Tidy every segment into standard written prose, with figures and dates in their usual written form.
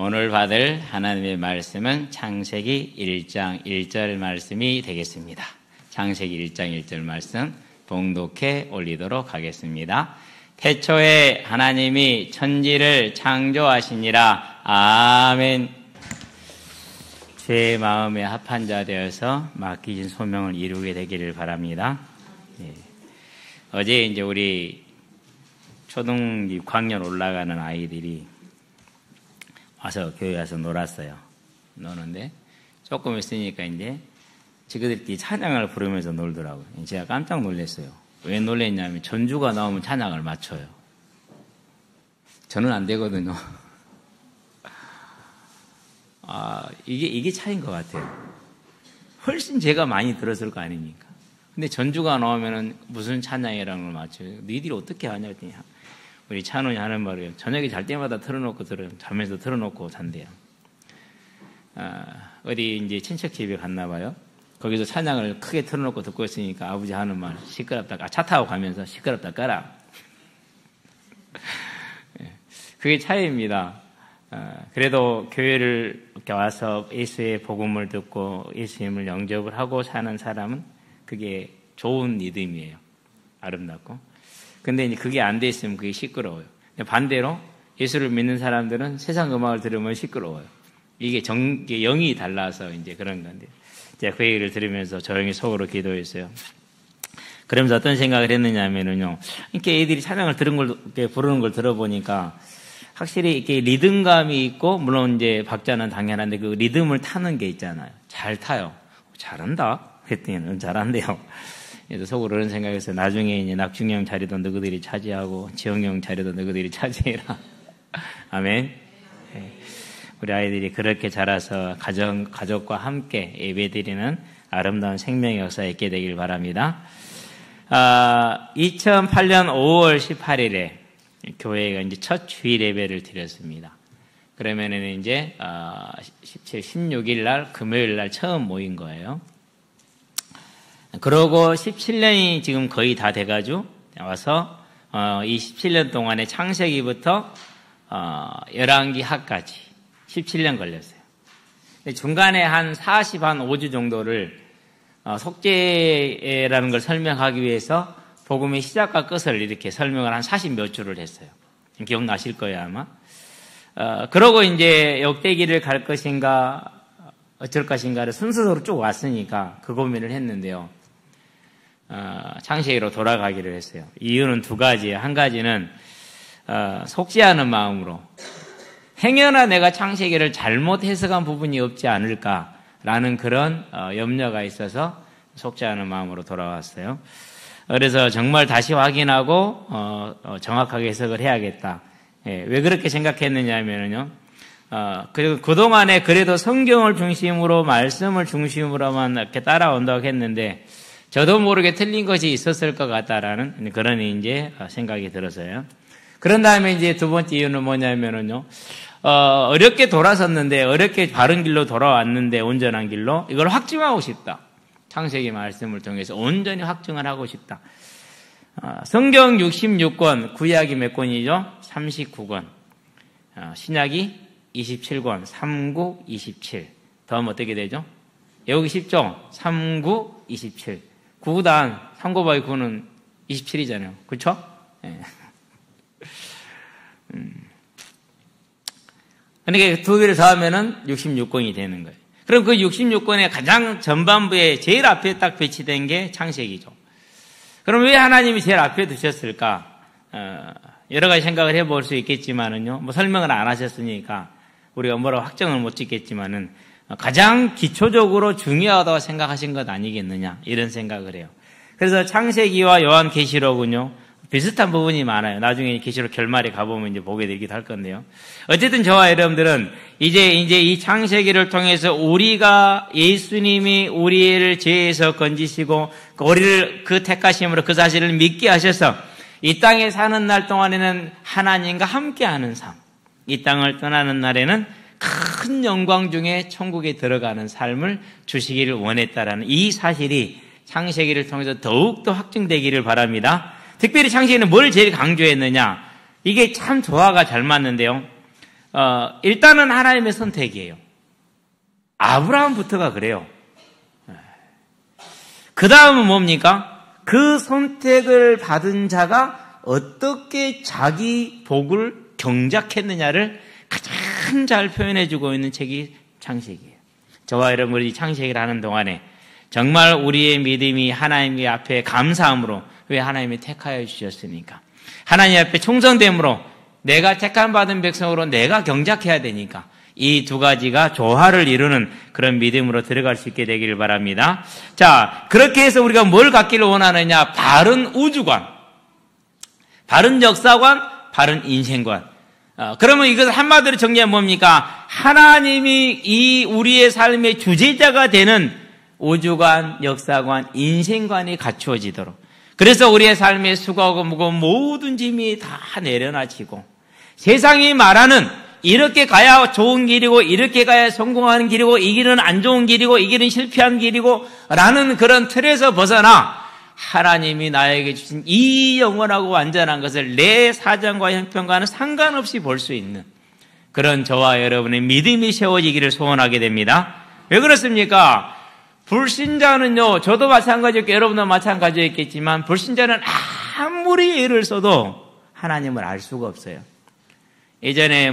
오늘 받을 하나님의 말씀은 창세기 1장 1절 말씀이 되겠습니다. 창세기 1장 1절 말씀 봉독해 올리도록 하겠습니다. 태초에 하나님이 천지를 창조하시니라. 아멘. 제 마음에 합한 자 되어서 맡기신 소명을 이루게 되기를 바랍니다. 어제 이제 우리 초등 6학년 올라가는 아이들이 와서 교회 와서 놀았어요. 노는데 조금 있으니까 이제 지그들끼리 찬양을 부르면서 놀더라고요. 제가 깜짝 놀랐어요. 왜 놀랐냐면 전주가 나오면 찬양을 맞춰요. 저는 안 되거든요. 이게 차이인 것 같아요. 훨씬 제가 많이 들었을 거 아닙니까? 근데 전주가 나오면은 무슨 찬양이라는 걸 맞춰요. 너희들이 어떻게 하냐 했더니 우리 찬원이 하는 말이에요. 저녁에 잘 때마다 틀어놓고 자면서 틀어놓고 잔대요. 어디 이제 친척 집에 갔나 봐요. 거기서 찬양을 크게 틀어놓고 듣고 있으니까 아버지 하는 말 시끄럽다. 차 타고 가면서 시끄럽다 꺼라. 그게 차이입니다. 그래도 교회를 이렇게 와서 예수의 복음을 듣고 예수님을 영접을 하고 사는 사람은 그게 좋은 리듬이에요. 아름답고. 근데 이제 그게 안 돼 있으면 그게 시끄러워요. 반대로 예수를 믿는 사람들은 세상 음악을 들으면 시끄러워요. 이게 영이 달라서 이제 그런 건데. 제가 그 얘기를 들으면서 조용히 속으로 기도했어요. 그러면서 어떤 생각을 했느냐면요. 이렇게 애들이 찬양을 부르는 걸 들어보니까 확실히 이렇게 리듬감이 있고, 물론 이제 박자는 당연한데 그 리듬을 타는 게 있잖아요. 잘 타요. 잘한다? 했더니 잘한대요. 그래서 속으로 그런 생각해서 나중에 이제 낙중형 자리도 너희들이 차지하고 지영형 자리도 너희들이 차지해라. 아멘. 네. 우리 아이들이 그렇게 자라서 가족과 함께 예배드리는 아름다운 생명의 역사에 있게 되길 바랍니다. 2008년 5월 18일에 교회가 이제 첫 주일 예배를 드렸습니다. 그러면은 이제 17, 16일 날 금요일 날 처음 모인 거예요. 그러고 17년이 지금 거의 다 돼가지고 와서 이 17년 동안에 창세기부터 열왕기하까지 17년 걸렸어요. 중간에 한 5주 정도를 속죄라는 걸 설명하기 위해서 복음의 시작과 끝을 이렇게 설명을 한 40몇 주를 했어요. 기억나실 거예요 아마. 그러고 이제 역대기를 갈 것인가 어쩔 것인가를 순서대로 쭉 왔으니까 그 고민을 했는데요. 창세기로 돌아가기를 했어요. 이유는 두 가지예요. 한 가지는 속죄하는 마음으로 행여나 내가 창세기를 잘못 해석한 부분이 없지 않을까라는 그런 염려가 있어서 속죄하는 마음으로 돌아왔어요. 그래서 정말 다시 확인하고 정확하게 해석을 해야겠다. 왜 그렇게 생각했느냐면요. 그리고 그동안에 그래도 성경을 중심으로 말씀을 중심으로만 이렇게 따라온다고 했는데 저도 모르게 틀린 것이 있었을 것 같다라는 그런 이제 생각이 들어서요. 그런 다음에 이제 두 번째 이유는 뭐냐면은요. 어렵게 돌아섰는데 어렵게 바른 길로 돌아왔는데 온전한 길로 이걸 확증하고 싶다. 창세기 말씀을 통해서 온전히 확증을 하고 싶다. 성경 66권, 구약이 몇 권이죠? 39권. 신약이 27권, 39, 27. 더하면 어떻게 되죠? 여기 쉽죠? 39, 27. 9단, 3 곱하기 9는 27이잖아요. 그렇죠? 네. 그러니까 두 개를 더하면은 66권이 되는 거예요. 그럼 그 66권의 가장 전반부에 제일 앞에 딱 배치된 게 창세기죠. 그럼 왜 하나님이 제일 앞에 두셨을까? 여러 가지 생각을 해볼 수 있겠지만은요. 뭐 설명을 안 하셨으니까 우리가 뭐라고 확정을 못 짓겠지만은 가장 기초적으로 중요하다고 생각하신 것 아니겠느냐 이런 생각을 해요. 그래서 창세기와 요한계시록은요 비슷한 부분이 많아요. 나중에 계시록 결말에 가보면 이제 보게 되기도 할 건데요. 어쨌든 저와 여러분들은 이제 이 창세기를 통해서 우리가 예수님이 우리를 죄에서 건지시고 우리를 그 택하심으로 그 사실을 믿게 하셔서 이 땅에 사는 날 동안에는 하나님과 함께하는 삶, 이 땅을 떠나는 날에는 큰 영광 중에 천국에 들어가는 삶을 주시기를 원했다라는 이 사실이 창세기를 통해서 더욱더 확증되기를 바랍니다. 특별히 창세기는 뭘 제일 강조했느냐? 이게 참 조화가 잘 맞는데요. 일단은 하나님의 선택이에요. 아브라함부터가 그래요. 그 다음은 뭡니까? 그 선택을 받은 자가 어떻게 자기 복을 경작했느냐를 가장 잘 표현해주고 있는 책이 창세기예요. 저와 여러분이 창세기를 하는 동안에 정말 우리의 믿음이 하나님 앞에 감사함으로, 왜 하나님이 택하여 주셨으니까, 하나님 앞에 충성됨으로, 내가 택함 받은 백성으로 내가 경작해야 되니까, 이 두 가지가 조화를 이루는 그런 믿음으로 들어갈 수 있게 되기를 바랍니다. 자, 그렇게 해서 우리가 뭘 갖기를 원하느냐? 바른 우주관, 바른 역사관, 바른 인생관. 그러면 이것을 한마디로 정리하면 뭡니까? 하나님이 이 우리의 삶의 주제자가 되는 우주관, 역사관, 인생관이 갖추어지도록, 그래서 우리의 삶의 수고하고 무거운 모든 짐이 다 내려놔지고, 세상이 말하는 이렇게 가야 좋은 길이고, 이렇게 가야 성공하는 길이고, 이 길은 안 좋은 길이고, 이 길은 실패한 길이고 라는 그런 틀에서 벗어나 하나님이 나에게 주신 이 영원하고 완전한 것을 내 사정과 형편과는 상관없이 볼 수 있는 그런 저와 여러분의 믿음이 세워지기를 소원하게 됩니다. 왜 그렇습니까? 불신자는요, 저도 마찬가지였고 여러분도 마찬가지였겠지만, 불신자는 아무리 애를 써도 하나님을 알 수가 없어요. 예전에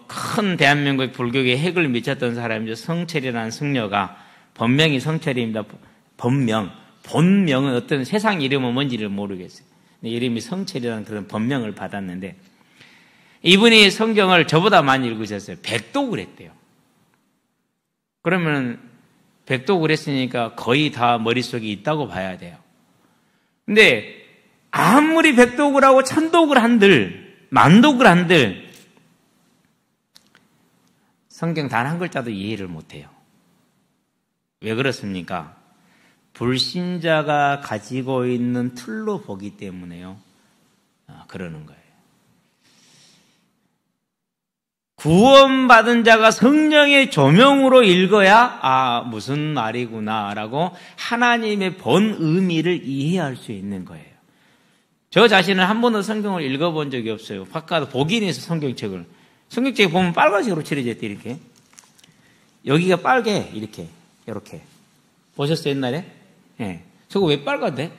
큰 대한민국 불교에 핵을 미쳤던 사람이죠. 성철이라는 승려가, 본명이 성철입니다. 본명은 어떤 세상 이름은 뭔지를 모르겠어요. 이름이 성철이라는 그런 본명을 받았는데, 이분이 성경을 저보다 많이 읽으셨어요. 백독을 했대요. 그러면 백독을 했으니까 거의 다 머릿속에 있다고 봐야 돼요. 근데 아무리 백독을 하고 천독을 한들, 만독을 한들 성경 단 한 글자도 이해를 못해요. 왜 그렇습니까? 불신자가 가지고 있는 틀로 보기 때문에요. 그러는 거예요. 구원받은 자가 성령의 조명으로 읽어야 무슨 말이구나라고 하나님의 본 의미를 이해할 수 있는 거예요. 저 자신은 한 번도 성경을 읽어본 적이 없어요. 바깥 복인에서 성경책을. 성경책에 보면 빨간색으로 칠해져 있대, 이렇게. 여기가 빨개, 이렇게. 보셨어요, 옛날에? 예. 저거 왜 빨간데?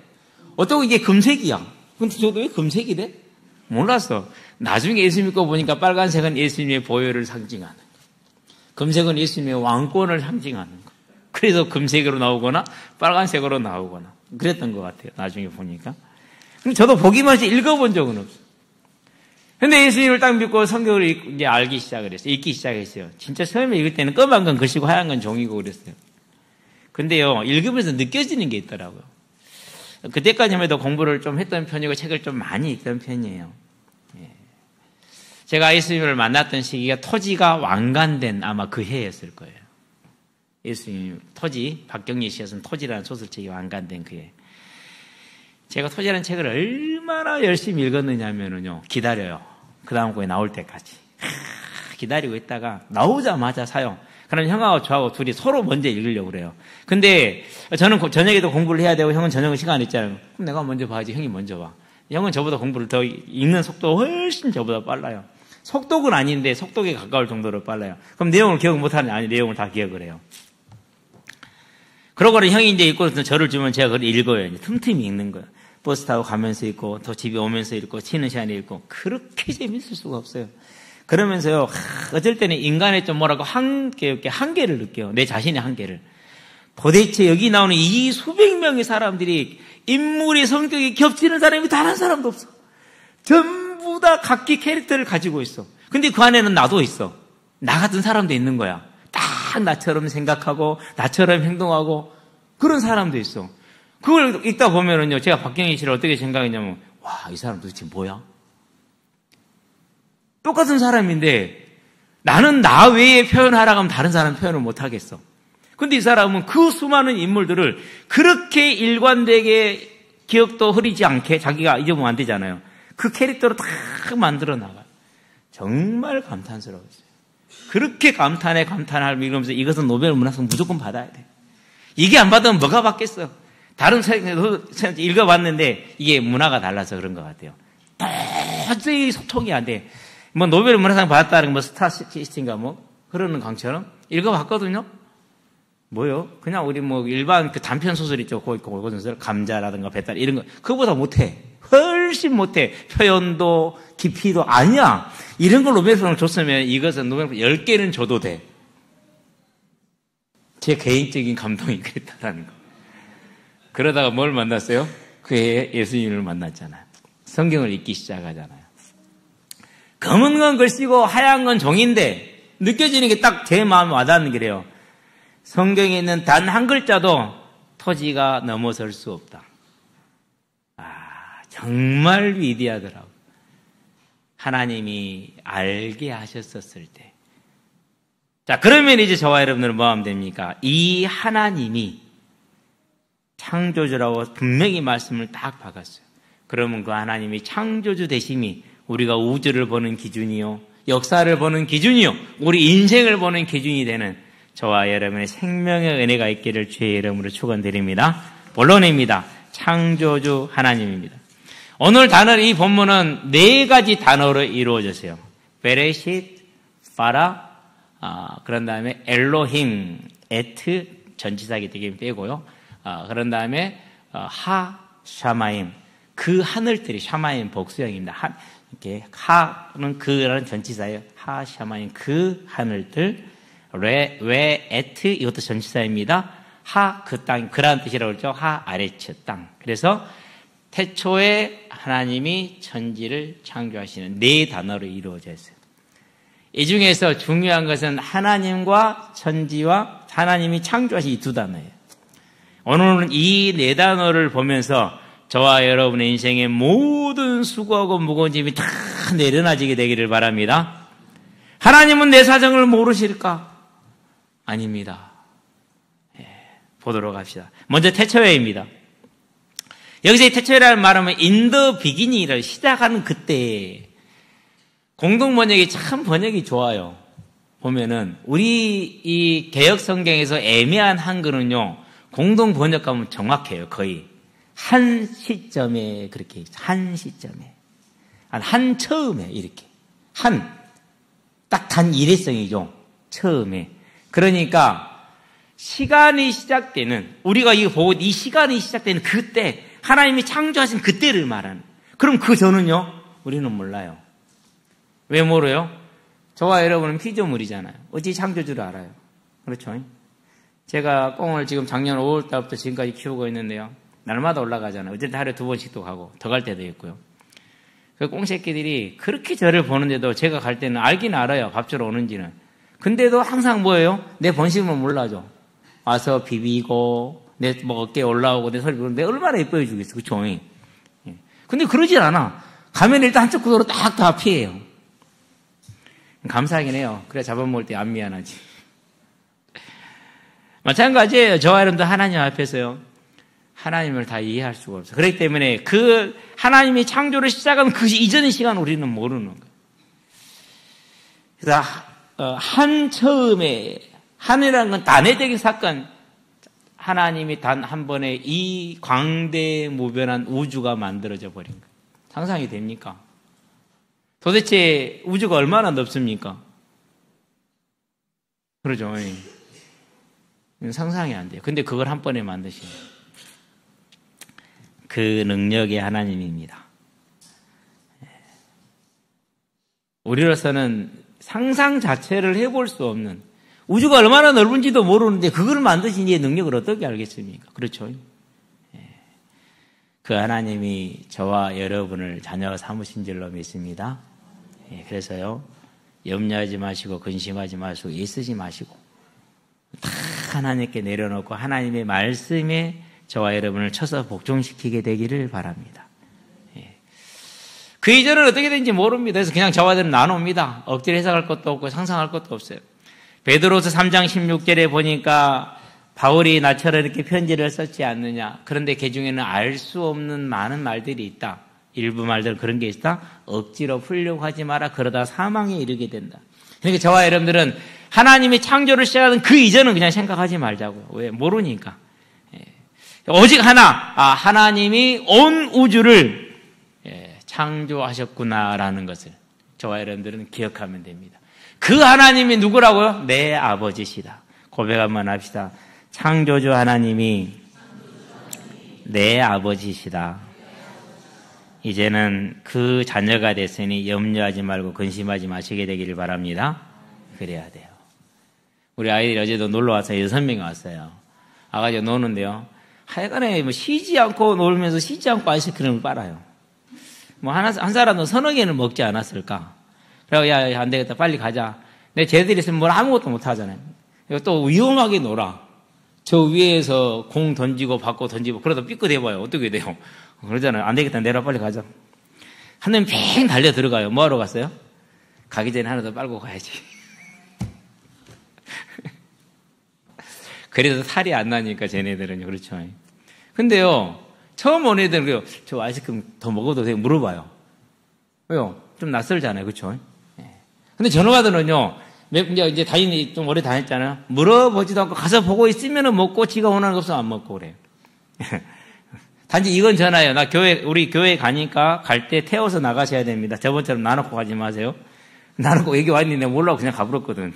어쩌고 이게 금색이야. 근데 저도 왜 금색이 돼? 몰랐어. 나중에 예수 믿고 보니까 빨간색은 예수님의 보혈을 상징하는 거. 금색은 예수님의 왕권을 상징하는 거. 그래서 금색으로 나오거나 빨간색으로 나오거나 그랬던 것 같아요. 나중에 보니까. 근데 저도 보기만 해서 읽어본 적은 없어요. 근데 예수님을 딱 믿고 성경을 이제 알기 시작을 했어요. 읽기 시작했어요. 진짜 처음에 읽을 때는 검은 건 글씨고 하얀 건 종이고 그랬어요. 근데요, 읽으면서 느껴지는 게 있더라고요. 그때까지만 해도 공부를 좀 했던 편이고 책을 좀 많이 읽던 편이에요. 제가 예수님을 만났던 시기가 토지가 완간된 아마 그 해였을 거예요. 예수님, 토지, 박경리 씨가 쓴 토지라는 소설책이 완간된 그 해. 제가 토지라는 책을 얼마나 열심히 읽었느냐면요, 기다려요. 그 다음 거에 나올 때까지. 기다리고 있다가 나오자마자 사요. 그럼 형하고 저하고 둘이 서로 먼저 읽으려고 그래요. 근데 저는 저녁에도 공부를 해야 되고 형은 저녁에 시간 있잖아요. 그럼 내가 먼저 봐야지, 형이 먼저 봐. 형은 저보다 공부를 더 읽는 속도가 훨씬 저보다 빨라요. 속독은 아닌데 속독에 가까울 정도로 빨라요. 그럼 내용을 기억 못하는, 아니, 내용을 다 기억을 해요. 그러고는 형이 이제 읽고 저를 주면 제가 그걸 읽어요. 이제 틈틈이 읽는 거예요. 버스 타고 가면서 읽고, 또 집에 오면서 읽고, 쉬는 시간에 읽고, 그렇게 재밌을 수가 없어요. 그러면서요, 어쩔 때는 인간의 좀 뭐라고 한계를 느껴요. 내 자신의 한계를. 도대체 여기 나오는 이 수백 명의 사람들이 인물의 성격이 겹치는 사람이 단 한 사람도 없어. 전부 다 각기 캐릭터를 가지고 있어. 근데 그 안에는 나도 있어. 나 같은 사람도 있는 거야. 딱 나처럼 생각하고, 나처럼 행동하고, 그런 사람도 있어. 그걸 읽다 보면은요, 제가 박경희 씨를 어떻게 생각했냐면, 와, 이 사람 도대체 뭐야? 똑같은 사람인데, 나는 나 외에 표현하라고 하면 다른 사람 표현을 못 하겠어. 근데 이 사람은 그 수많은 인물들을 그렇게 일관되게 기억도 흐리지 않게 자기가 잊어보면 안 되잖아요. 그 캐릭터로 딱 만들어 나가요. 정말 감탄스러웠어요. 그렇게 감탄할 이러면서 이것은 노벨 문학상 무조건 받아야 돼. 이게 안 받으면 뭐가 받겠어? 다른 책 읽어봤는데 이게 문화가 달라서 그런 것 같아요. 도저히 소통이 안 돼. 뭐 노벨 문학상 받았다는 뭐 스타시스트인가 뭐 그러는 강처럼 읽어봤거든요. 뭐요? 그냥 우리 뭐 일반 그 단편 소설 있죠. 고전 소설 감자라든가 배탈 이런 거 그거보다 못해. 훨씬 못해. 표현도 깊이도 아니야. 이런 걸 노벨상을 줬으면 이것은 노벨상 10개는 줘도 돼. 제 개인적인 감동이 그랬다라는 거. 그러다가 뭘 만났어요? 그 해에 예수님을 만났잖아요. 성경을 읽기 시작하잖아요. 검은 건 글씨고 하얀 건 종인데 느껴지는 게 딱 제 마음에 와닿는 게래요. 성경에 있는 단 한 글자도 토지가 넘어설 수 없다. 정말 위대하더라고. 하나님이 알게 하셨었을 때. 자, 그러면 이제 저와 여러분들은 뭐 하면 됩니까? 이 하나님이 창조주라고 분명히 말씀을 딱 박았어요. 그러면 그 하나님이 창조주 되심이 우리가 우주를 보는 기준이요, 역사를 보는 기준이요, 우리 인생을 보는 기준이 되는 저와 여러분의 생명의 은혜가 있기를 주의 이름으로 축원드립니다. 본론입니다. 창조주 하나님입니다. 오늘 단어, 이 본문은 4가지 단어로 이루어졌어요. 베레싯, 파라, 그런 다음에 엘로힘, 에트, 전치사기 되게 빼고요. 그런 다음에 샤마임, 그 하늘들이, 샤마임 복수형입니다. 이렇게 하는 그라는 전치사예요. 샤마임, 그 하늘들. 왜 에트, 이것도 전치사입니다. 그 땅, 그라는 뜻이라고 그러죠. 아레츠 땅. 그래서 태초에 하나님이 천지를 창조하시는 4단어로 이루어져 있어요. 이 중에서 중요한 것은 하나님과 천지와 하나님이 창조하신 이 2단어예요. 오늘은 이 4단어를 보면서 저와 여러분의 인생의 모든 수고하고 무거운 짐이 다 내려놔지게 되기를 바랍니다. 하나님은 내 사정을 모르실까? 아닙니다. 보도록 합시다. 먼저 태초에입니다. 여기서 이 태초에라는 말은 in the beginning이라 시작하는 그때. 공동 번역이 참 번역이 좋아요. 보면은 우리 이 개역 성경에서 애매한 한글은요, 공동 번역하면 정확해요. 거의 한 시점에 그렇게 한 시점에 한 처음에 이렇게 딱 단 일회성이죠. 처음에. 그러니까 시간이 시작되는, 우리가 이거 보고 이 시간이 시작되는 그때, 하나님이 창조하신 그때를 말하는. 그럼 그 전은요, 우리는 몰라요. 왜 모르요? 저와 여러분은 피조물이잖아요. 어찌 창조주를 알아요? 그렇죠? 제가 꽁을 지금 작년 5월 달부터 지금까지 키우고 있는데요. 날마다 올라가잖아요. 어쨌든 하루에 2번씩도 가고 더 갈 때도 있고요. 그 꽁새끼들이 그렇게 저를 보는데도 제가 갈 때는 알긴 알아요. 밥 주러 오는지는. 근데도 항상 뭐예요? 내 본심을 몰라죠. 와서 비비고 내 뭐 어깨에 올라오고 내 소리 부르는데 얼마나 예뻐해 주겠어. 그쵸? 근데 그러질 않아. 가면 일단 한쪽 구도로 딱 다 피해요. 감사하긴 해요. 그래 잡아먹을 때 안 미안하지. 마찬가지예요. 저와 여러분도 하나님 앞에서요, 하나님을 다 이해할 수가 없어요. 그렇기 때문에 그 하나님이 창조를 시작한 그 이전의 시간 우리는 모르는 거예요. 그래서 한 처음에 하늘이라는 건 단회적인 사건, 하나님이 단 한 번에 이 광대무변한 우주가 만들어져 버린 거예요. 상상이 됩니까? 도대체 우주가 얼마나 넓습니까? 그러죠. 상상이 안 돼요. 근데 그걸 한 번에 만드신 그 능력의 하나님입니다. 우리로서는 상상 자체를 해볼 수 없는, 우주가 얼마나 넓은지도 모르는데 그걸 만드신 이의 능력을 어떻게 알겠습니까? 그렇죠. 그 하나님이 저와 여러분을 자녀 삼으신 줄로 믿습니다. 그래서요, 염려하지 마시고 근심하지 마시고 애쓰지 마시고 다 하나님께 내려놓고 하나님의 말씀에 저와 여러분을 쳐서 복종시키게 되기를 바랍니다. 그 이전은 어떻게 되는지 모릅니다. 그래서 그냥 저와 여러분 나눕니다. 억지로 해석할 것도 없고 상상할 것도 없어요. 베드로서 3장 16절에 보니까 바울이 나처럼 이렇게 편지를 썼지 않느냐. 그런데 그 중에는 알 수 없는 많은 말들이 있다. 일부 말들 그런 게 있다. 억지로 풀려고 하지 마라. 그러다 사망에 이르게 된다. 그러니까 저와 여러분들은 하나님이 창조를 시작하는 그 이전은 그냥 생각하지 말자고요. 왜? 모르니까. 오직 하나님이 온 우주를 창조하셨구나라는 것을 저와 여러분들은 기억하면 됩니다. 그 하나님이 누구라고요? 내 아버지시다. 고백 한번 합시다. 창조주 하나님이 내 아버지시다. 이제는 그 자녀가 됐으니 염려하지 말고 근심하지 마시게 되기를 바랍니다. 그래야 돼요. 우리 아이들이 어제도 놀러와서 6명이 왔어요. 와가지고 노는데요. 하여간에 뭐 쉬지 않고 놀면서 쉬지 않고 아이스크림을 빨아요. 뭐 한 사람도 서너 개는 먹지 않았을까. 그래서 야, 안 되겠다. 빨리 가자. 근데 쟤들이 있으면 뭘 아무것도 못 하잖아요. 또 위험하게 놀아. 저 위에서 공 던지고 받고 던지고 그러다 삐끗해봐요. 어떻게 돼요? 그러잖아요. 안 되겠다. 내려 빨리 가자. 한 놈이 팽 달려 들어가요. 뭐하러 갔어요? 가기 전에 하나 더 빨고 가야지. 그래서 살이 안 나니까 쟤네들은요. 그렇죠. 근데요. 처음 온 애들은 그래요. 저 아이스크림 더 먹어도 돼요? 물어봐요. 왜요? 좀 낯설잖아요. 그렇죠. 근데 전화받으면요. 이제 다니니 좀 오래 다녔잖아요. 물어보지도 않고 가서 보고 있으면은 먹고 지가 원하는 거 없으면 안 먹고 그래요. 단지 이건 전화예요. 나 우리 교회 가니까 갈 때 태워서 나가셔야 됩니다. 저번처럼 나놓고 가지 마세요. 나놓고 여기 왔는데 내가 몰라고 그냥 가버렸거든.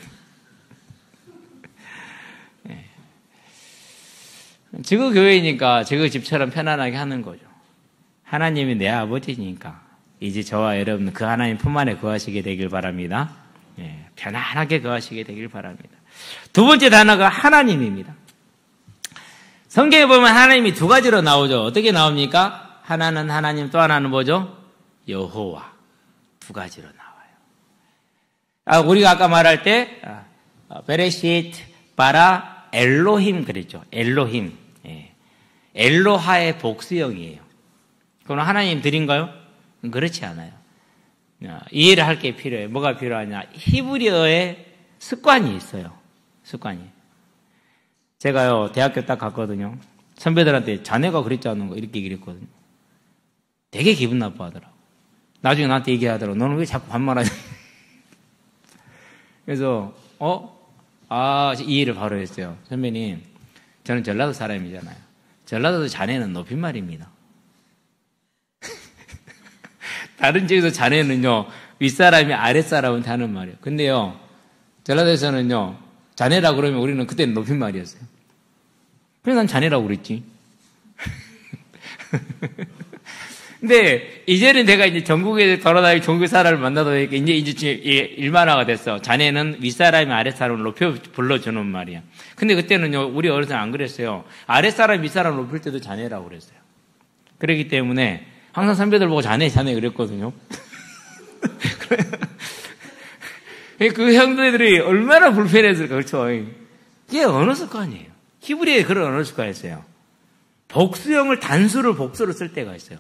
지구 교회니까 지구 집처럼 편안하게 하는 거죠. 하나님이 내 아버지니까 이제 저와 여러분 그 하나님 품 안에 거하시게 되길 바랍니다. 편안하게 거하시게 되길 바랍니다. 두 번째 단어가 하나님입니다. 성경에 보면 하나님이 두 가지로 나오죠. 어떻게 나옵니까? 하나는 하나님, 또 하나는 뭐죠? 여호와. 두 가지로 나와요. 우리가 아까 말할 때 베레시트 바라 엘로힘 그랬죠. 엘로힘. 엘로하의 복수형이에요. 그럼 하나님 들인가요? 그렇지 않아요. 이해를 할 게 필요해요. 뭐가 필요하냐? 히브리어의 습관이 있어요. 습관이. 제가요, 대학교 딱 갔거든요. 선배들한테 자네가 그랬지 않은 거 이렇게 얘기를 했거든요. 되게 기분 나빠하더라고. 나중에 나한테 얘기하더라고. 너는 왜 자꾸 반말하냐? 그래서, 이해를 바로 했어요. 선배님, 저는 전라도 사람이잖아요. 전라도도 자네는 높임말입니다. 다른 지역에서 자네는요, 윗사람이 아랫사람한테 하는 말이에요. 근데요, 전라도에서는요, 자네라고 그러면 우리는 그때는 높임말이었어요. 그래서 난 자네라고 그랬지. 근데 이제는 내가 이제 전국에 돌아다니고 전국 사람을 만나다 보니까 이제 일만화가 됐어. 자네는 윗사람이 아랫사람을 높여 불러주는 말이야. 근데 그때는요, 우리 어른들은 안 그랬어요. 아랫사람, 윗사람 높일 때도 자네라고 그랬어요. 그렇기 때문에 항상 선배들 보고 자네 그랬거든요. 그 형들이 얼마나 불편했을까, 그렇죠? 이게 언어 습관이에요. 히브리에 그런 언어 습관이 있어요. 복수형을 단수를 복수로 쓸 때가 있어요.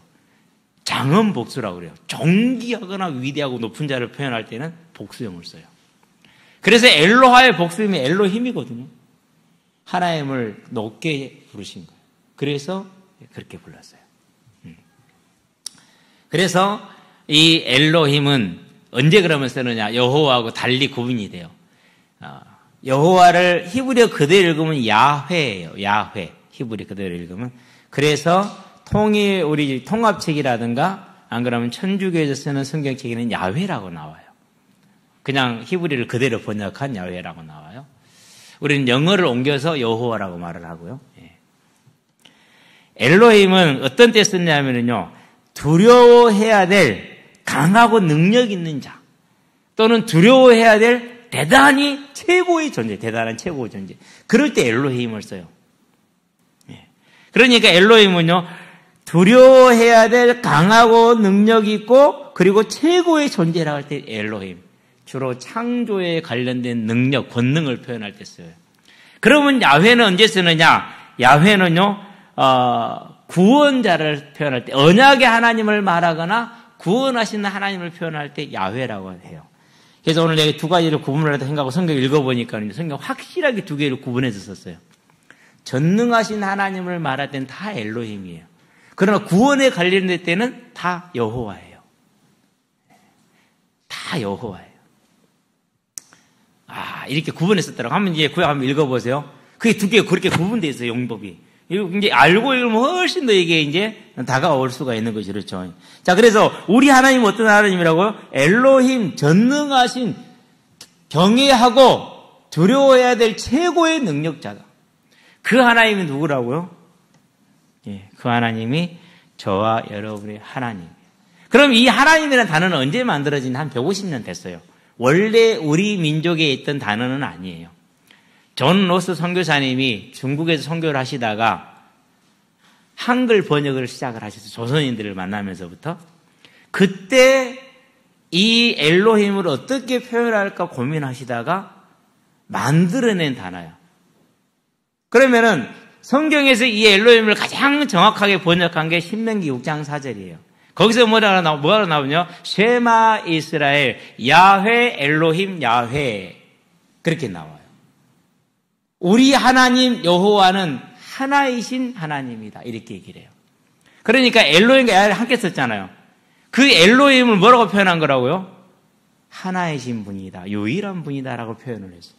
장엄 복수라고 그래요. 존귀하거나 위대하고 높은 자를 표현할 때는 복수형을 써요. 그래서 엘로하의 복수형이 엘로힘이거든요. 하나님을 높게 부르신 거예요. 그래서 그렇게 불렀어요. 그래서 이 엘로힘은 언제 그러면 쓰느냐? 여호와하고 달리 구분이 돼요. 여호와를 히브리어 그대로 읽으면 야훼예요. 야훼. 히브리 그대로 읽으면. 그래서 우리 통합책이라든가 안 그러면 천주교에서 쓰는 성경책에는 야훼라고 나와요. 그냥 히브리를 그대로 번역한 야훼라고 나와요. 우리는 영어를 옮겨서 여호와라고 말을 하고요. 엘로힘은 어떤 때 쓰냐면요. 두려워해야 될 강하고 능력 있는 자 또는 두려워해야 될 대단히 최고의 존재, 대단한 최고의 존재. 그럴 때 엘로힘을 써요. 그러니까 엘로힘은요, 두려워해야 될 강하고 능력 있고 그리고 최고의 존재라고 할 때 엘로힘. 주로 창조에 관련된 능력, 권능을 표현할 때 써요. 그러면 야훼는 언제 쓰느냐? 야훼는요, 구원자를 표현할 때, 언약의 하나님을 말하거나 구원하시는 하나님을 표현할 때 야훼라고 해요. 그래서 오늘 내가 두 가지를 구분을 해서 생각하고 성경 읽어보니까 성경 확실하게 두 개를 구분해서 썼어요. 전능하신 하나님을 말할 때는 다 엘로힘이에요. 그러나 구원에 관련될 때는 다 여호와예요. 다 여호와예요. 이렇게 구분했었더라고. 한번 이제 구약 한번 읽어보세요. 그게 두 개가 그렇게 구분되어 있어요, 용법이. 이제 알고 읽으면 훨씬 더 이게 이제 다가올 수가 있는 것이 그렇죠. 자, 그래서 우리 하나님 어떤 하나님이라고요? 엘로힘, 전능하신, 경외하고 두려워해야 될 최고의 능력자다. 그 하나님이 누구라고요? 예, 그 하나님이 저와 여러분의 하나님. 그럼 이 하나님이라는 단어는 언제 만들어진? 한 150년 됐어요. 원래 우리 민족에 있던 단어는 아니에요. 존 로스 선교사님이 중국에서 선교를 하시다가 한글 번역을 시작을 하셨어요. 조선인들을 만나면서부터. 그때 이 엘로힘을 어떻게 표현할까 고민하시다가 만들어낸 단어예요. 그러면은 성경에서 이 엘로힘을 가장 정확하게 번역한 게 신명기 6장 4절이에요. 거기서 뭐라 나오냐? 쉐마 이스라엘, 야훼 엘로힘 야훼. 그렇게 나와요. 우리 하나님 여호와는 하나이신 하나님이다. 이렇게 얘기를 해요. 그러니까 엘로힘과 야훼를 함께 썼잖아요. 그 엘로힘을 뭐라고 표현한 거라고요? 하나이신 분이다. 유일한 분이다라고 표현을 했어요.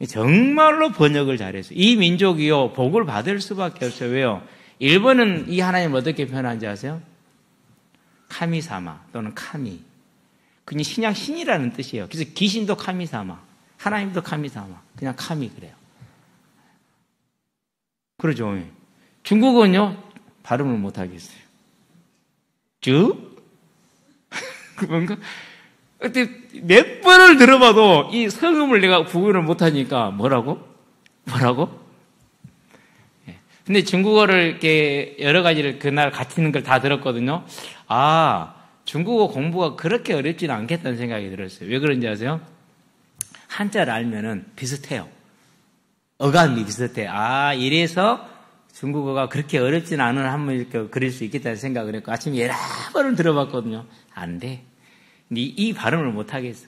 정말로 번역을 잘했어요. 이 민족이요, 복을 받을 수밖에 없어요. 왜요? 일본은 이 하나님을 어떻게 표현하는지 아세요? 카미사마 또는 카미. 그냥 신약 신이라는 뜻이에요. 그래서 귀신도 카미사마, 하나님도 카미사마, 그냥 카미 그래요. 그러죠. 중국어는요, 발음을 못하겠어요. 쭉? 뭔가, 몇 번을 들어봐도 이 성음을 내가 구분을 못하니까 뭐라고? 근데 중국어를 이렇게 여러 가지를 그날 같이 있는 걸 다 들었거든요. 아, 중국어 공부가 그렇게 어렵지는 않겠다는 생각이 들었어요. 왜 그런지 아세요? 한자를 알면은 비슷해요. 어감이 비슷해. 아, 이래서 중국어가 그렇게 어렵지는 않은 한번 이렇게 그릴 수 있겠다는 생각을 했고, 아침에 여러 번을 들어봤거든요. 안 돼. 이 발음을 못 하겠어.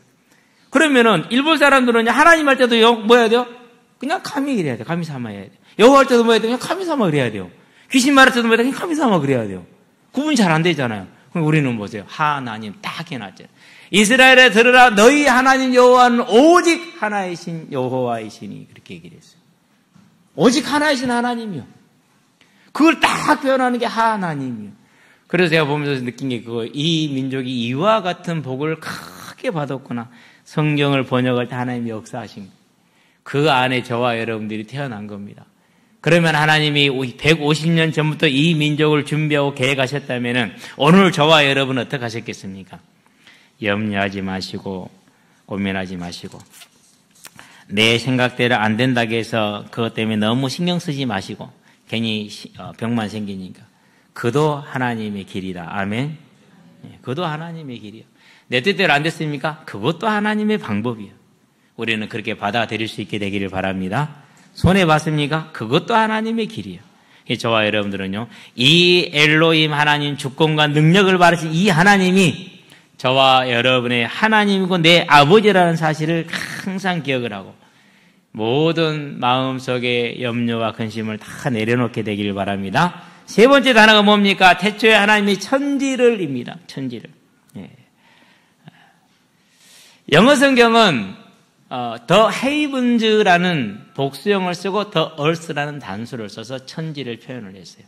그러면은 일본 사람들은 하나님 할 때도 뭐 해야 돼요? 그냥 카미 그래야 돼요. 카미사마 해야 돼요. 여호와 할 때도 뭐 해야 돼요? 그냥 카미사마 그래야 돼요. 귀신 말할 때도 뭐 해야 돼요? 그냥 카미사마 그래야 돼요. 구분이 잘 안 되잖아요. 그럼 우리는 보세요. 하나님 딱 해놨죠. 이스라엘에 들으라, 너희 하나님 여호와는 오직 하나이신 여호와이시니, 그렇게 얘기를 했어요. 오직 하나이신 하나님이요. 그걸 딱 표현하는 게 하나님이요. 그래서 제가 보면서 느낀 게 그거, 이 민족이 이와 같은 복을 크게 받았구나. 성경을 번역할 때 하나님이 역사하신 거예요. 그 안에 저와 여러분들이 태어난 겁니다. 그러면 하나님이 150년 전부터 이 민족을 준비하고 계획하셨다면 오늘 저와 여러분은 어떻게 하셨겠습니까? 염려하지 마시고 고민하지 마시고 내 생각대로 안 된다고 해서 그것 때문에 너무 신경 쓰지 마시고 괜히 병만 생기니까 그도 하나님의 길이다. 아멘. 그도 하나님의 길이요. 내 뜻대로 안 됐습니까? 그것도 하나님의 방법이에요. 우리는 그렇게 받아들일 수 있게 되기를 바랍니다. 손해봤습니까? 그것도 하나님의 길이에요. 저와 여러분들은요, 이 엘로힘 하나님 주권과 능력을 받으신 이 하나님이 저와 여러분의 하나님이고 내 아버지라는 사실을 항상 기억을 하고 모든 마음속의 염려와 근심을 다 내려놓게 되기를 바랍니다. 세 번째 단어가 뭡니까? 태초에 하나님이 천지를 입니다. 천지를. 예. 영어 성경은 The Heavens라는 복수형을 쓰고 The Earth라는 단수를 써서 천지를 표현을 했어요.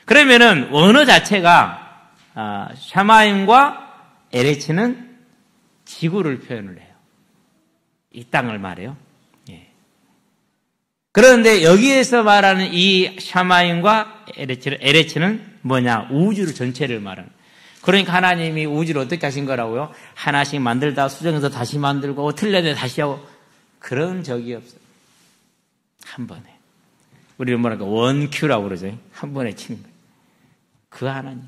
그러면은 원어 자체가 샤마임과 에레치는 지구를 표현을 해요. 이 땅을 말해요. 예. 그런데 여기에서 말하는 이 샤마임과 에레치는 뭐냐? 우주를 전체를 말하는. 그러니까 하나님이 우주를 어떻게 하신 거라고요? 하나씩 만들다 수정해서 다시 만들고 틀려내 다시 하고 그런 적이 없어요. 한 번에. 우리는 뭐랄까 원큐라고 그러죠. 한 번에 치는 거예요. 그 하나님.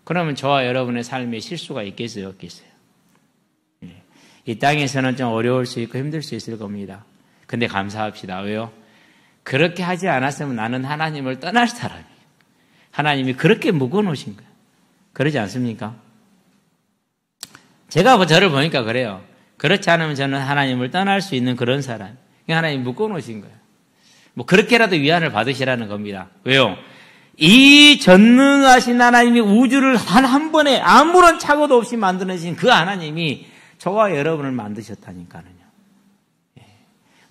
그러면 저와 여러분의 삶에 실수가 있겠어요? 없겠어요? 예. 이 땅에서는 좀 어려울 수 있고 힘들 수 있을 겁니다. 근데 감사합시다. 왜요? 그렇게 하지 않았으면 나는 하나님을 떠날 사람이에요. 하나님이 그렇게 묶어놓으신 거예요. 그러지 않습니까? 제가 저를 보니까 그래요. 그렇지 않으면 저는 하나님을 떠날 수 있는 그런 사람. 하나님 묶어놓으신 거예요. 뭐 그렇게라도 위안을 받으시라는 겁니다. 왜요? 이 전능하신 하나님이 우주를 한 번에 아무런 착오도 없이 만드신 그 하나님이 저와 여러분을 만드셨다니까요.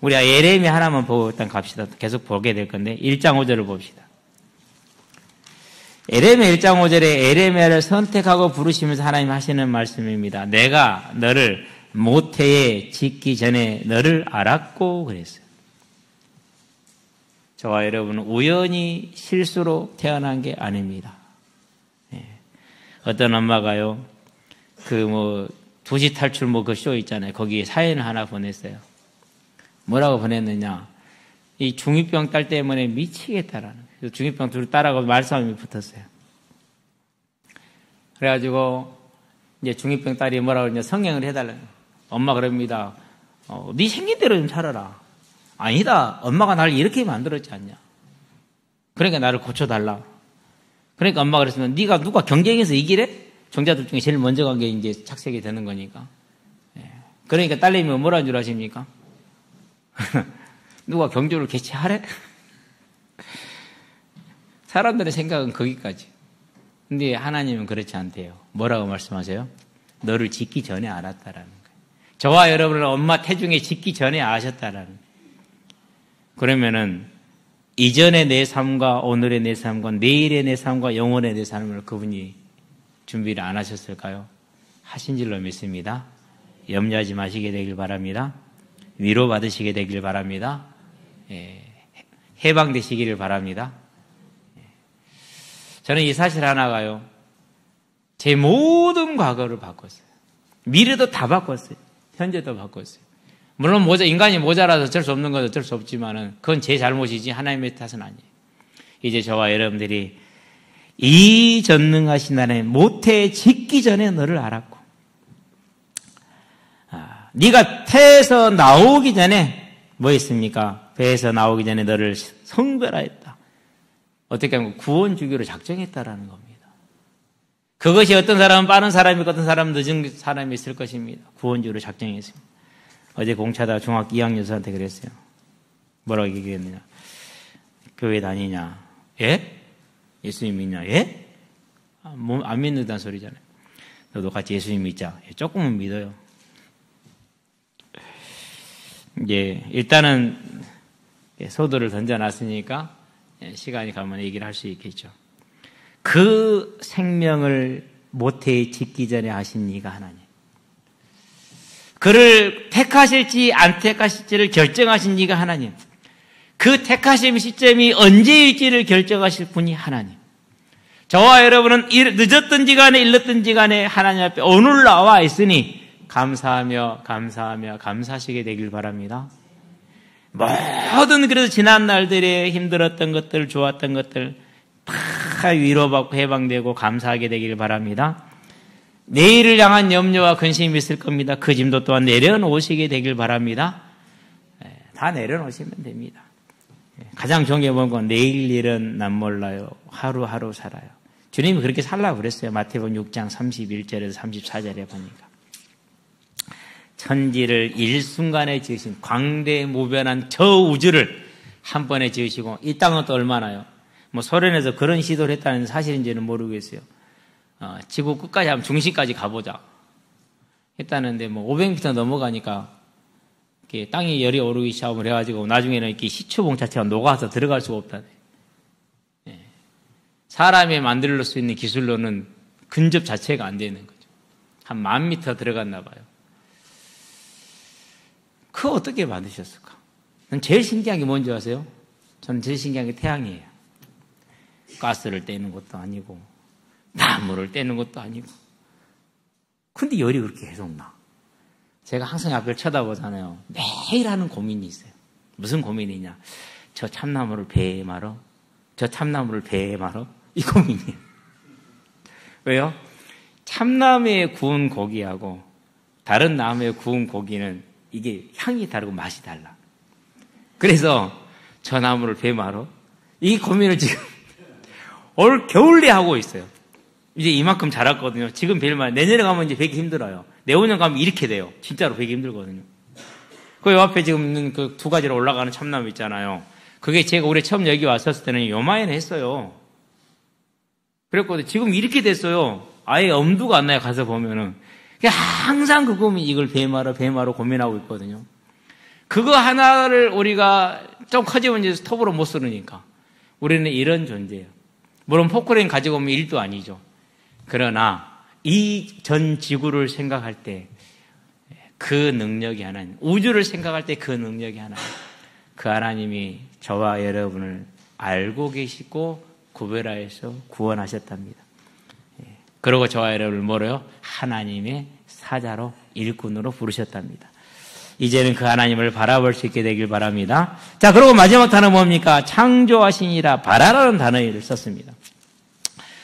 우리가 예레미야 하나만 보고 일단 갑시다. 계속 보게 될 건데 1장 5절을 봅시다. 예레미야 1장 5절에 예레미야를 선택하고 부르시면서 하나님 하시는 말씀입니다. 내가 너를 모태에 짓기 전에 너를 알았고 그랬어요. 저와 여러분은 우연히 실수로 태어난 게 아닙니다. 어떤 엄마가요, 도시 탈출 그 쇼 있잖아요. 거기에 사연을 하나 보냈어요. 뭐라고 보냈느냐. 이 중2병 딸 때문에 미치겠다라는 거예요. 그래서 중2병 둘 딸하고 말싸움이 붙었어요. 그래가지고, 이제 중2병 딸이 뭐라고 그러냐. 성형을 해달라는 거예요. 엄마 그럽니다. 네 생긴 대로 좀 살아라. 아니다. 엄마가 나를 이렇게 만들었지 않냐. 그러니까 나를 고쳐달라. 그러니까 엄마가 그랬으면 네가 누가 경쟁해서 이기래? 정자들 중에 제일 먼저 간 게 이제 착색이 되는 거니까. 그러니까 딸내미 뭐라는 줄 아십니까? 누가 경주를 개최하래? 사람들의 생각은 거기까지. 근데 하나님은 그렇지 않대요. 뭐라고 말씀하세요? 너를 짓기 전에 알았다라는 거예요. 저와 여러분을 엄마 태중에 짓기 전에 아셨다라는 거예요. 그러면은 이전의 내 삶과 오늘의 내 삶과 내일의 내 삶과 영원의 내 삶을 그분이 준비를 안 하셨을까요? 하신 줄로 믿습니다. 염려하지 마시게 되길 바랍니다. 위로받으시게 되길 바랍니다. 해방되시기를 바랍니다. 저는 이 사실 하나가요, 제 모든 과거를 바꿨어요. 미래도 다 바꿨어요. 현재도 바꿨어요. 물론 인간이 모자라서 어쩔 수 없는 건 어쩔 수 없지만은 그건 제 잘못이지 하나님의 탓은 아니에요. 이제 저와 여러분들이 이 전능하신 하나님 모태에 짓기 전에 너를 알았고, 네가 태에서 나오기 전에 뭐 있습니까? 배에서 나오기 전에 너를 성별하였다. 어떻게 하면 구원 주기로 작정했다라는 겁니다. 그것이 어떤 사람은 빠른 사람이고 어떤 사람은 늦은 사람이 있을 것입니다. 구원 주기로 작정했습니다. 어제 공차다 중학교 2학년생한테 그랬어요. 뭐라고 얘기했느냐. 교회 다니냐. 예? 예수님 믿냐. 예? 안 믿는다는 소리잖아요. 너도 같이 예수님 믿자. 예, 조금은 믿어요. 이제 일단은 소도를 던져놨으니까 시간이 가면 얘기를 할 수 있겠죠. 그 생명을 모태에 짓기 전에 하신 이가 하나님. 그를 택하실지 안 택하실지를 결정하신 이가 하나님. 그 택하심 시점이 언제일지를 결정하실 분이 하나님. 저와 여러분은 늦었든지 간에 일렀든지 간에 하나님 앞에 오늘 나와 있으니 감사하며 감사하시게 되길 바랍니다. 모든 그래서 지난 날들에 힘들었던 것들, 좋았던 것들 다 위로받고 해방되고 감사하게 되길 바랍니다. 내일을 향한 염려와 근심이 있을 겁니다. 그 짐도 또한 내려놓으시게 되길 바랍니다. 다 내려놓으시면 됩니다. 가장 중요한 건 내일 일은 난 몰라요. 하루하루 살아요. 주님이 그렇게 살라고 그랬어요. 마태복음 6장 31절에서 34절에 보니까. 천지를 일순간에 지으신 광대무변한 저 우주를 한 번에 지으시고 이 땅은 또 얼마나요? 소련에서 그런 시도를 했다는 사실인지는 모르겠어요. 지구 끝까지 하면 중심까지 가보자 했다는데 500m 넘어가니까 이렇게 땅이 열이 오르기 시작을 해가지고 나중에는 이렇게 시추봉 자체가 녹아서 들어갈 수가 없다네. 사람이 만들 수 있는 기술로는 근접 자체가 안 되는 거죠. 한 10,000m 들어갔나 봐요. 그거 어떻게 만드셨을까? 전 제일 신기한 게 뭔지 아세요? 저는 제일 신기한 게 태양이에요. 가스를 떼는 것도 아니고 나무를 떼는 것도 아니고. 근데 열이 그렇게 계속 나. 제가 항상 앞을 쳐다보잖아요. 매일 하는 고민이 있어요. 무슨 고민이냐. 저 참나무를 배에 말어? 저 참나무를 배에 말어? 이 고민이에요. 왜요? 참나무에 구운 고기하고 다른 나무에 구운 고기는 이게 향이 다르고 맛이 달라. 그래서 저 나무를 배에 말어? 이 고민을 지금 올 겨울에 하고 있어요. 이제 이만큼 자랐거든요. 지금 배일만 내년에 가면 이제 배기 힘들어요. 내후년 가면 이렇게 돼요. 진짜로 배기 힘들거든요. 그 옆에 지금 있는 그 2가지로 올라가는 참나무 있잖아요. 그게 제가 올해 처음 여기 왔었을 때는 요만해 했어요. 그랬거든요. 지금 이렇게 됐어요. 아예 엄두가 안 나요. 가서 보면은. 항상 그 고민, 이걸 배마로 고민하고 있거든요. 그거 하나를 우리가 좀 커지면 이제 톱으로 못 쓰니까 우리는 이런 존재예요. 물론 포크레인 가지고 오면 일도 아니죠. 그러나 이 전 지구를 생각할 때 그 능력이 하나님, 우주를 생각할 때 그 능력이 하나님, 그 하나님이 저와 여러분을 알고 계시고 구별하여서 구원하셨답니다. 그리고 저와 여러분을 뭐래요? 하나님의 사자로 일꾼으로 부르셨답니다. 이제는 그 하나님을 바라볼 수 있게 되길 바랍니다. 자, 그리고 마지막 단어 뭡니까? 창조하시니라 바라라는 단어를 썼습니다.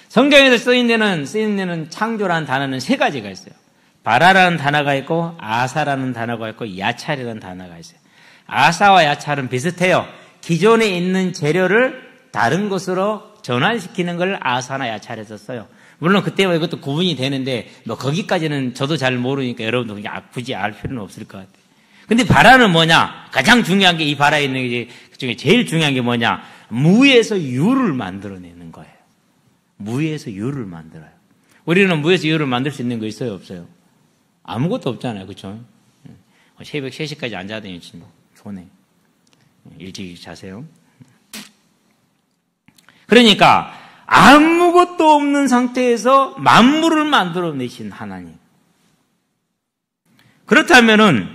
성경에서 쓰인 데는 창조라는 단어는 세 가지가 있어요. 바라라는 단어가 있고 아사라는 단어가 있고 야찰이라는 단어가 있어요. 아사와 야찰은 비슷해요. 기존에 있는 재료를 다른 곳으로 전환시키는 걸 아사나 야찰에서 써요. 물론 그때와 이것도 구분이 되는데 뭐 거기까지는 저도 잘 모르니까 여러분도 굳이 알 필요는 없을 것 같아요. 근데 바라는 뭐냐? 가장 중요한 게 이 바라에 있는 게 그 중에 제일 중요한 게 뭐냐? 무에서 유를 만들어내는 거예요. 무에서 유를 만들어요. 우리는 무에서 유를 만들 수 있는 거 있어요? 없어요? 아무것도 없잖아요. 그렇죠? 새벽 3시까지 앉아다니는 친구 좋네. 일찍 자세요. 그러니까 아무것도 없는 상태에서 만물을 만들어내신 하나님. 그렇다면은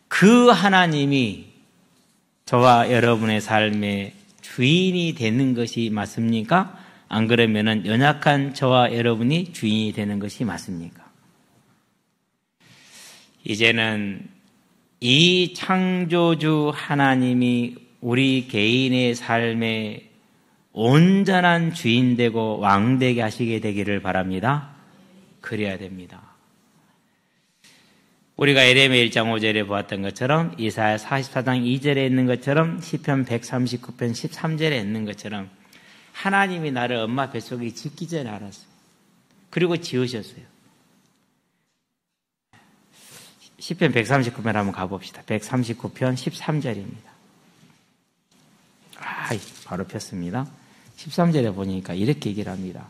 그 하나님이 저와 여러분의 삶의 주인이 되는 것이 맞습니까? 안 그러면은 연약한 저와 여러분이 주인이 되는 것이 맞습니까? 이제는 이 창조주 하나님이 우리 개인의 삶의 온전한 주인 되고 왕 되게 하시게 되기를 바랍니다. 그래야 됩니다. 우리가 에레미야 1장 5절에 보았던 것처럼 이사야 44장 2절에 있는 것처럼 시편 139편 13절에 있는 것처럼 하나님이 나를 엄마 뱃속에 짓기 전에 알았어요. 그리고 지으셨어요. 시편 139편 한번 가봅시다. 139편 13절입니다. 바로 폈습니다. 13절에 보니까 이렇게 얘기를 합니다.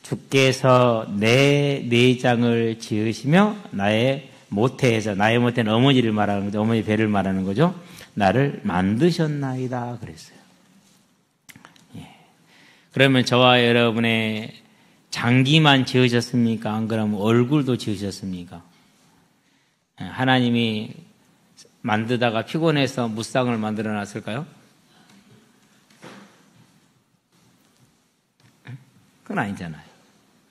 주께서 내 내장을 지으시며 나의 모태에서, 나의 모태는 어머니를 말하는 거죠. 어머니 배를 말하는 거죠. 나를 만드셨나이다 그랬어요. 그러면 저와 여러분의 장기만 지으셨습니까? 안 그러면 얼굴도 지으셨습니까? 하나님이 만들다가 피곤해서 무쌍을 만들어 놨을까요? 그건 아니잖아요.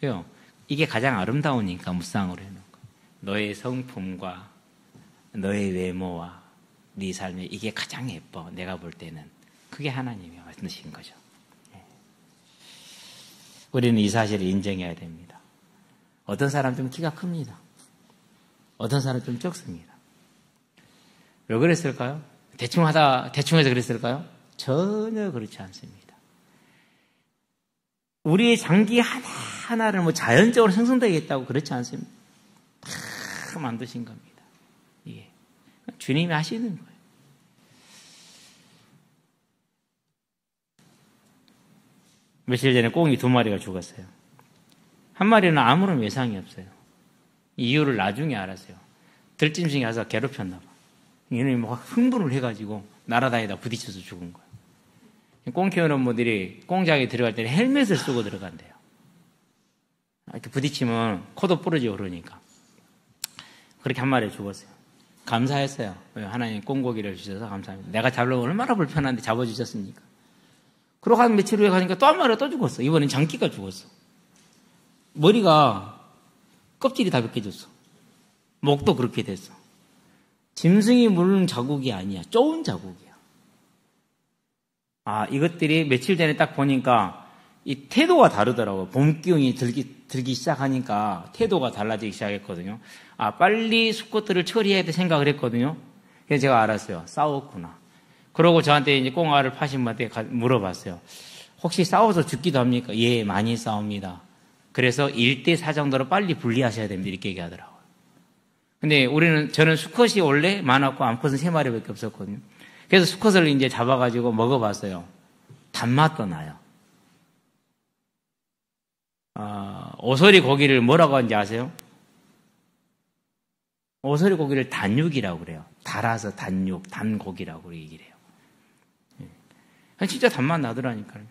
왜요? 이게 가장 아름다우니까 무쌍으로 해놓은 거예요. 너의 성품과 너의 외모와 네 삶에 이게 가장 예뻐. 내가 볼 때는. 그게 하나님이 만드신 거죠. 우리는 이 사실을 인정해야 됩니다. 어떤 사람 좀 키가 큽니다. 어떤 사람 좀 적습니다. 왜 그랬을까요? 대충 해서 그랬을까요? 전혀 그렇지 않습니다. 우리의 장기 하나하나를 뭐 자연적으로 생성되겠다고 그렇지 않습니다. 다 만드신 겁니다. 이게 주님이 하시는 거예요. 며칠 전에 꽁이 2마리가 죽었어요. 한 마리는 아무런 외상이 없어요. 이유를 나중에 알았어요. 들짐승이 와서 괴롭혔나 봐. 얘는 막 흥분을 해가지고 날아다니다 부딪혀서 죽은 거예요. 꽁 키우는 분들이 꽁장에 들어갈 때는 헬멧을 쓰고 들어간대요. 이렇게 부딪히면 코도 부러지고 그러니까. 그렇게 한 마리 죽었어요. 감사했어요. 하나님 꽁고기를 주셔서 감사합니다. 내가 잡으려면 얼마나 불편한데 잡아주셨습니까? 그러고 한 며칠 후에 가니까 또 한 마리가 또 죽었어. 이번엔 장기가 죽었어. 머리가 껍질이 다 벗겨졌어. 목도 그렇게 됐어. 짐승이 물은 자국이 아니야. 좁은 자국이야. 이것들이 며칠 전에 딱 보니까 이 태도가 다르더라고요. 봄 기운이 들기 시작하니까 태도가 달라지기 시작했거든요. 빨리 수컷들을 처리해야 돼 생각을 했거든요. 그래서 제가 알았어요. 싸웠구나. 그러고 저한테 이제 꽁알을 파신 분한테 물어봤어요. 혹시 싸워서 죽기도 합니까? 예, 많이 싸웁니다. 그래서 1대4 정도로 빨리 분리하셔야 됩니다. 이렇게 얘기하더라고요. 근데 저는 수컷이 원래 많았고 암컷은 3마리밖에 없었거든요. 그래서 수컷을 이제 잡아가지고 먹어봤어요. 단맛도 나요. 오소리 고기를 뭐라고 하는지 아세요? 오소리 고기를 단육이라고 그래요. 달아서 단육, 단고기라고 얘기를 해요. 진짜 단맛 나더라니까요.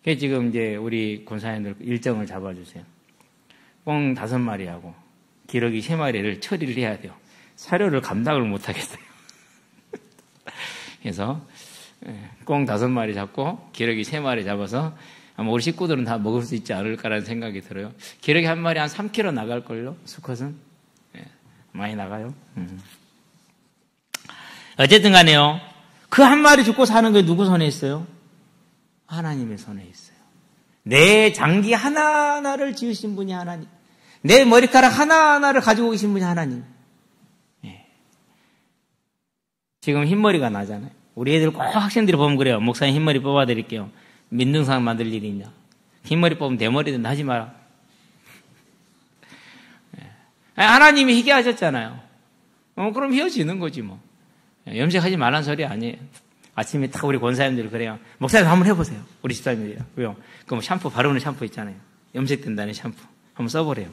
그래서 지금 이제 우리 군사님들 일정을 잡아주세요. 꽁 5마리하고 기러기 3마리를 처리를 해야 돼요. 사료를 감당을 못하겠어요. 그래서 꽁 5마리 잡고 기러기 3마리 잡아서 아마 우리 식구들은 다 먹을 수 있지 않을까라는 생각이 들어요. 기러기 한 마리 한 3kg 나갈걸요? 수컷은? 많이 나가요. 어쨌든 간에요. 그 한 마리 죽고 사는 게 누구 손에 있어요? 하나님의 손에 있어요. 내 장기 하나하나를 지으신 분이 하나님. 내 머리카락 하나하나를 가지고 계신 분이 하나님. 지금 흰머리가 나잖아요. 우리 애들 꼭 학생들이 보면 그래요. 목사님 흰머리 뽑아드릴게요. 민둥상 만들 일이 있냐. 흰머리 뽑으면 대머리 된다 하지 마라. 하나님이 희게 하셨잖아요. 그럼 헤어지는 거지 뭐. 염색하지 말란 소리 아니에요. 아침에 딱 우리 권사님들이 그래요. 목사님 한번 해보세요. 우리 집사님들이요. 왜요? 그럼 샴푸 바르는 샴푸 있잖아요. 염색된다는 샴푸. 한번 써보래요.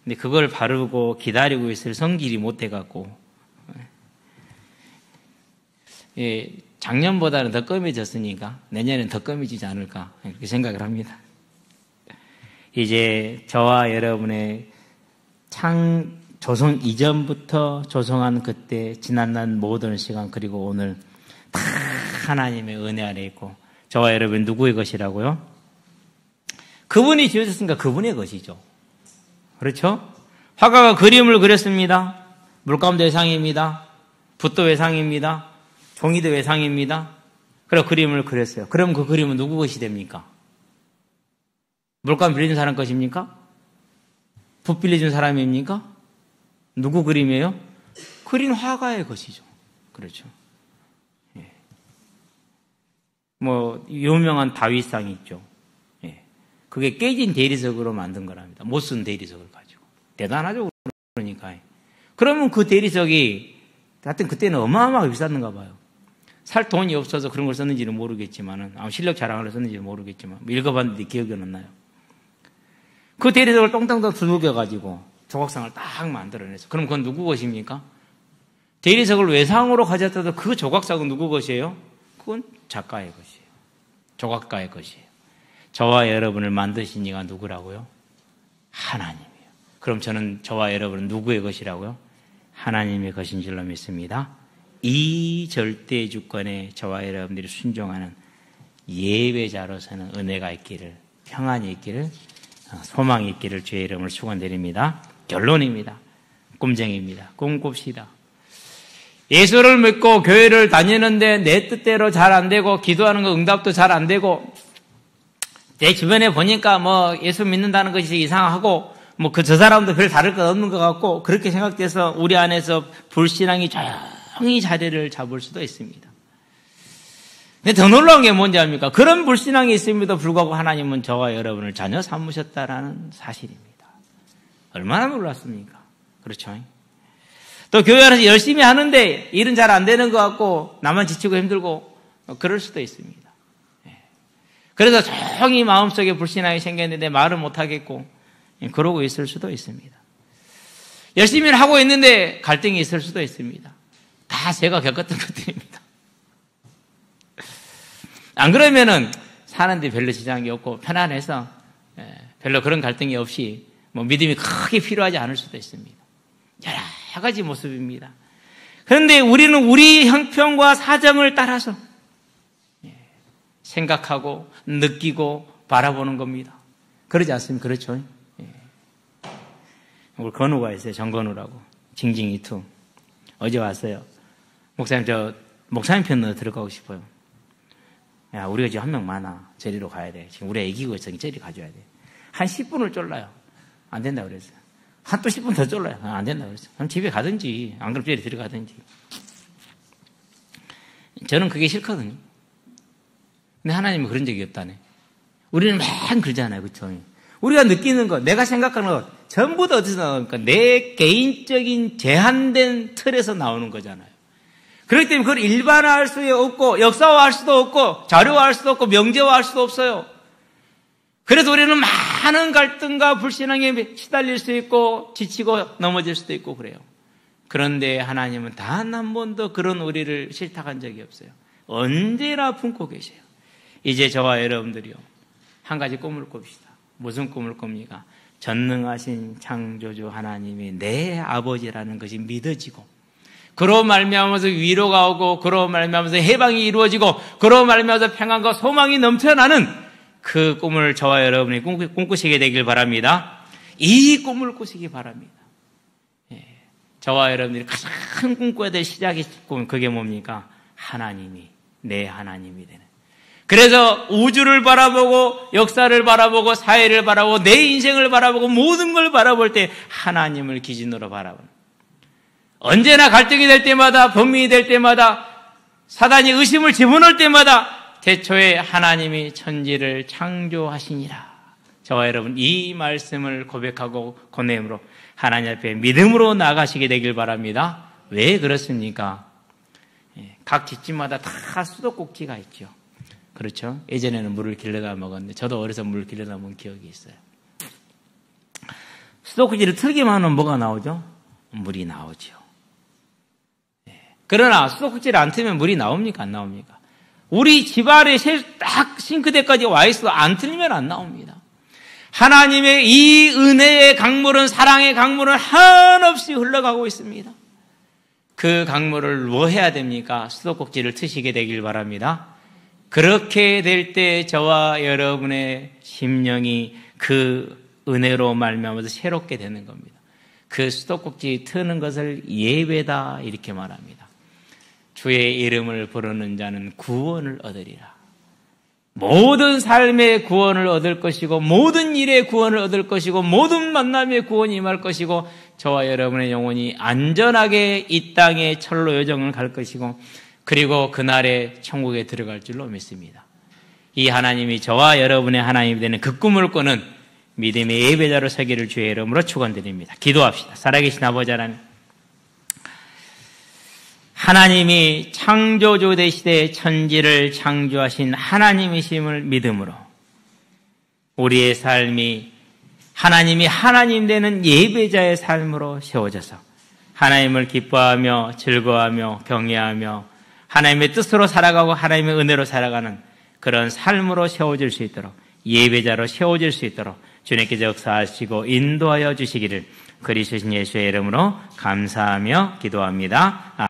근데 그걸 바르고 기다리고 있을 성질이 못 돼갖고 작년보다는 더 검해졌으니까 내년엔 더 검해지지 않을까 그렇게 생각을 합니다. 이제 저와 여러분의 조성 이전부터 조성한 그때 지난날 모든 시간 그리고 오늘 다 하나님의 은혜 아래 있고 저와 여러분 누구의 것이라고요? 그분이 지으셨으니까 그분의 것이죠. 그렇죠? 화가가 그림을 그렸습니다. 물감도 외상입니다. 붓도 외상입니다. 종이도 외상입니다. 그래서 그림을 그렸어요. 그럼 그 그림은 누구 것이 됩니까? 물감 빌려준 사람 것입니까? 붓 빌려준 사람입니까? 누구 그림이에요? 그린 화가의 것이죠. 그렇죠. 예. 뭐 유명한 다윗상이 있죠. 예. 그게 깨진 대리석으로 만든 거랍니다. 못 쓴 대리석을 가지고. 대단하죠. 그러니까. 그러면 그 대리석이 하여튼 그때는 어마어마하게 비쌌는가 봐요. 살 돈이 없어서 그런 걸 썼는지는 모르겠지만은 아마 실력 자랑을 썼는지는 모르겠지만 읽어봤는데 기억이 안 나요. 그 대리석을 똥땅땅 두들겨가지고 조각상을 딱 만들어내서 그럼 그건 누구 것입니까? 대리석을 외상으로 가져다도 그 조각상은 누구 것이에요? 그건 작가의 것이에요. 조각가의 것이에요. 저와 여러분을 만드신 이가 누구라고요? 하나님이에요. 그럼 저는 저와 여러분은 누구의 것이라고요? 하나님의 것인 줄로 믿습니다. 이 절대 주권에 저와 여러분들이 순종하는 예배자로서는 은혜가 있기를, 평안이 있기를, 소망이 있기를 주의 이름을 축원드립니다. 결론입니다. 꿈쟁이입니다. 꿈꿉시다. 예수를 믿고 교회를 다니는데 내 뜻대로 잘 안 되고 기도하는 거 응답도 잘 안 되고 내 주변에 보니까 뭐 예수 믿는다는 것이 이상하고 뭐 저 사람도 별 다를 것 없는 것 같고 그렇게 생각돼서 우리 안에서 불신앙이 조용히 자리를 잡을 수도 있습니다. 근데 더 놀라운 게 뭔지 압니까? 그런 불신앙이 있음에도 불구하고 하나님은 저와 여러분을 자녀 삼으셨다라는 사실입니다. 얼마나 놀랐습니까? 그렇죠? 또 교회 안에서 열심히 하는데 일은 잘 안 되는 것 같고 나만 지치고 힘들고 그럴 수도 있습니다. 그래서 조용히 마음속에 불신앙이 생겼는데 말을 못하겠고 그러고 있을 수도 있습니다. 열심히 하고 있는데 갈등이 있을 수도 있습니다. 다 제가 겪었던 것들입니다. 안 그러면은 사는데 별로 지장이 없고 편안해서 별로 그런 갈등이 없이 뭐 믿음이 크게 필요하지 않을 수도 있습니다. 여러 가지 모습입니다. 그런데 우리는 우리 형편과 사정을 따라서 생각하고 느끼고 바라보는 겁니다. 그러지 않습니까? 그렇죠? 우리 건우가 있어요. 정건우라고. 징징이투. 어제 왔어요. 목사님, 저 목사님 편으로 들어가고 싶어요. 야, 우리가 지금 한 명 많아. 저리로 가야 돼. 지금 우리 애기고 있으니 저리 가줘야 돼. 한 10분을 쫄라요. 안 된다 그랬어요. 한 또 10분 더 쫄라요. 안 된다 그랬어요. 그럼 집에 가든지, 안 그러면 저리 들어가든지. 저는 그게 싫거든요. 근데 하나님은 그런 적이 없다네. 우리는 맨 그러잖아요. 그쵸? 우리가 느끼는 것, 내가 생각하는 것, 전부 다 어디서 나오니까 내 개인적인 제한된 틀에서 나오는 거잖아요. 그렇기 때문에 그걸 일반화할 수 없고, 역사화할 수도 없고, 자료화할 수도 없고, 명제화할 수도 없어요. 그래서 우리는 많은 갈등과 불신앙에 시달릴 수 있고 지치고 넘어질 수도 있고 그래요. 그런데 하나님은 단 한 번도 그런 우리를 실탁한 적이 없어요. 언제나 품고 계세요. 이제 저와 여러분들이요, 한 가지 꿈을 꿉시다. 무슨 꿈을 꿉니까? 전능하신 창조주 하나님이 내 아버지라는 것이 믿어지고, 그로 말미암아서 위로가 오고, 그로 말미암아서 해방이 이루어지고, 그로 말미암아서 평안과 소망이 넘쳐나는 그 꿈을 저와 여러분이 꿈꾸시게 되길 바랍니다. 이 꿈을 꾸시기 바랍니다. 저와 여러분들이 가장 꿈꿔야 될 시작의 꿈은 그게 뭡니까? 하나님이 내 하나님이 되는. 그래서 우주를 바라보고 역사를 바라보고 사회를 바라보고 내 인생을 바라보고 모든 걸 바라볼 때 하나님을 기준으로 바라보는. 언제나 갈등이 될 때마다, 범민이 될 때마다, 사단이 의심을 집어넣을 때마다 태초에 하나님이 천지를 창조하시니라. 저와 여러분 이 말씀을 고백하고 고뇌음으로 하나님 앞에 믿음으로 나가시게 되길 바랍니다. 왜 그렇습니까? 각 집집마다 다 수도꼭지가 있죠. 그렇죠? 예전에는 물을 길러다 먹었는데 저도 어려서 물을 길러다 먹은 기억이 있어요. 수도꼭지를 틀기만 하면 뭐가 나오죠? 물이 나오죠. 그러나 수도꼭지를 안 틀면 물이 나옵니까? 안 나옵니까? 우리 집안에 딱 싱크대까지 와 있어도 안 틀면 안 나옵니다. 하나님의 이 은혜의 강물은, 사랑의 강물은 한없이 흘러가고 있습니다. 그 강물을 뭐 해야 됩니까? 수도꼭지를 트시게 되길 바랍니다. 그렇게 될 때 저와 여러분의 심령이 그 은혜로 말미암아서 새롭게 되는 겁니다. 그 수도꼭지 트는 것을 예배다 이렇게 말합니다. 주의 이름을 부르는 자는 구원을 얻으리라. 모든 삶의 구원을 얻을 것이고, 모든 일의 구원을 얻을 것이고, 모든 만남의 구원이 임할 것이고, 저와 여러분의 영혼이 안전하게 이 땅의 철로 여정을 갈 것이고, 그리고 그날에 천국에 들어갈 줄로 믿습니다. 이 하나님이 저와 여러분의 하나님이 되는 그 꿈을 꾸는 믿음의 예배자로 서기를 주의 이름으로 축원드립니다. 기도합시다. 살아계신 아버지 하나님, 하나님이 창조주 되시되 천지를 창조하신 하나님이심을 믿음으로 우리의 삶이 하나님이 하나님 되는 예배자의 삶으로 세워져서 하나님을 기뻐하며 즐거워하며 경외하며 하나님의 뜻으로 살아가고 하나님의 은혜로 살아가는 그런 삶으로 세워질 수 있도록, 예배자로 세워질 수 있도록 주님께서 역사하시고 인도하여 주시기를 그리스도 예수의 이름으로 감사하며 기도합니다.